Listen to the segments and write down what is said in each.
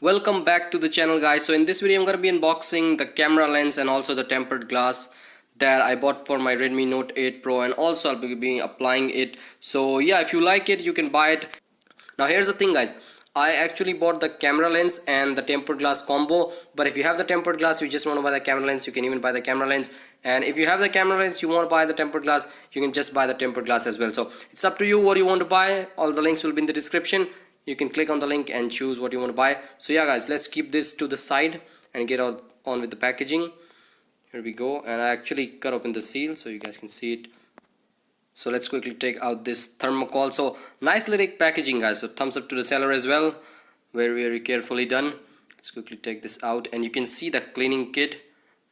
Welcome back to the channel, guys. So in this video I'm going to be unboxing the camera lens and also the tempered glass that I bought for my Redmi Note 8 Pro, and also I'll be applying it. So yeah, if you like it you can buy it. Now here's the thing, guys, I actually bought the camera lens and the tempered glass combo, but if you have the tempered glass you just want to buy the camera lens, you can even buy the camera lens. And if you have the camera lens you want to buy the tempered glass, you can just buy the tempered glass as well. So it's up to you what you want to buy. All the links will be in the description. You can click on the link and choose what you want to buy. So yeah, guys, let's keep this to the side and get on with the packaging. Here we go, and I actually cut open the seal so you guys can see it. So let's quickly take out this thermocol. So nice little packaging, guys. So thumbs up to the seller as well. Very carefully done. Let's quickly take this out, and you can see the cleaning kit.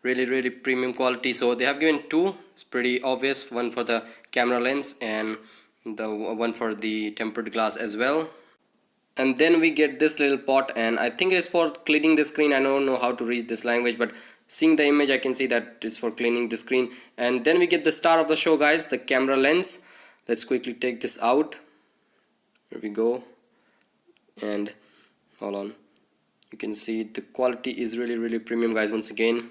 Really premium quality. So they have given two. It's pretty obvious. One for the camera lens and the one for the tempered glass as well. And then we get this little pot, and I think it is for cleaning the screen. I don't know how to read this language, but seeing the image I can see that it is for cleaning the screen. And then we get the star of the show, guys, the camera lens. Let's quickly take this out. Here we go, and hold on, you can see the quality is really premium, guys. Once again,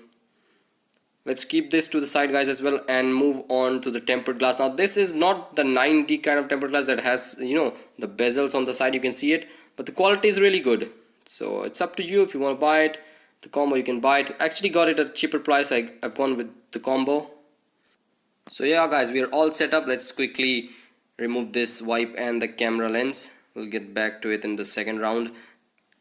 let's keep this to the side, guys, as well, and move on to the tempered glass. Now this is not the 9D kind of tempered glass that has, you know, the bezels on the side. You can see it, but the quality is really good. So it's up to you if you want to buy it. The combo, you can buy it. Actually got it at a cheaper price. I've gone with the combo. So yeah, guys, we are all set up. Let's quickly remove this wipe and the camera lens. We'll get back to it in the second round.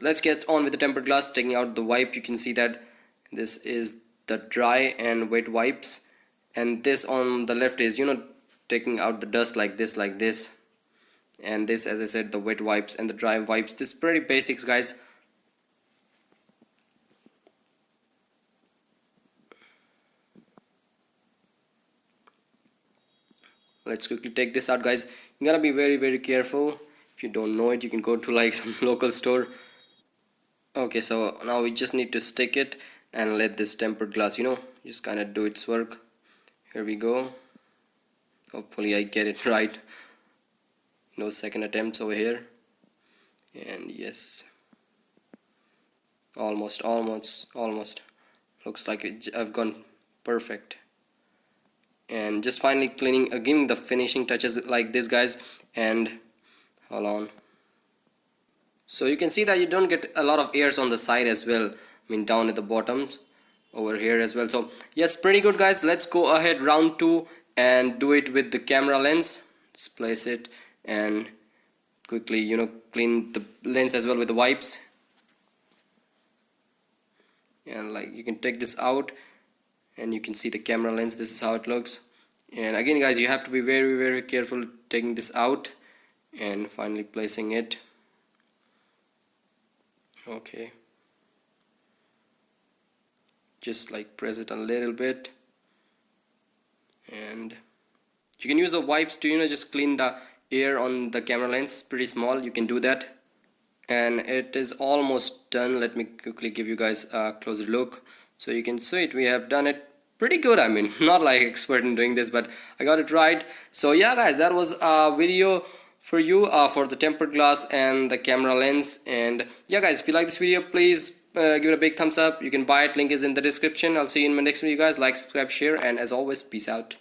Let's get on with the tempered glass. Taking out the wipe, you can see that this is the dry and wet wipes, and this on the left is, you know, taking out the dust like this, and this, as I said, the wet wipes and the dry wipes. This is pretty basics, guys. Let's quickly take this out, guys. You gotta be very careful. If you don't know it, you can go to like some local store. Okay, so now we just need to stick it and let this tempered glass, you know, just kind of do its work. Here we go. Hopefully I get it right. No second attempts over here. And yes, almost. Looks like I've gone perfect. And just finally cleaning, giving the finishing touches like this, guys. And hold on. So you can see that you don't get a lot of airs on the side as well. I mean, down at the bottoms over here as well. So yes, pretty good, guys. Let's go ahead round 2 and do it with the camera lens. Let's place it and quickly, you know, clean the lens as well with the wipes. And like, you can take this out and you can see the camera lens. This is how it looks. And again, guys, you have to be very careful taking this out and finally placing it. Okay, just like press it a little bit, and you can use the wipes to, you know, just clean the air on the camera lens. Pretty small, you can do that. And it is almost done. Let me quickly give you guys a closer look. So you can see it, we have done it pretty good. I mean, not like expert in doing this, but I got it right. So yeah, guys, that was a video for you for the tempered glass and the camera lens. And yeah, guys, if you like this video, please give it a big thumbs up. You can buy it, link is in the description. I'll see you in my next video, guys. Like, subscribe, share, and as always, peace out.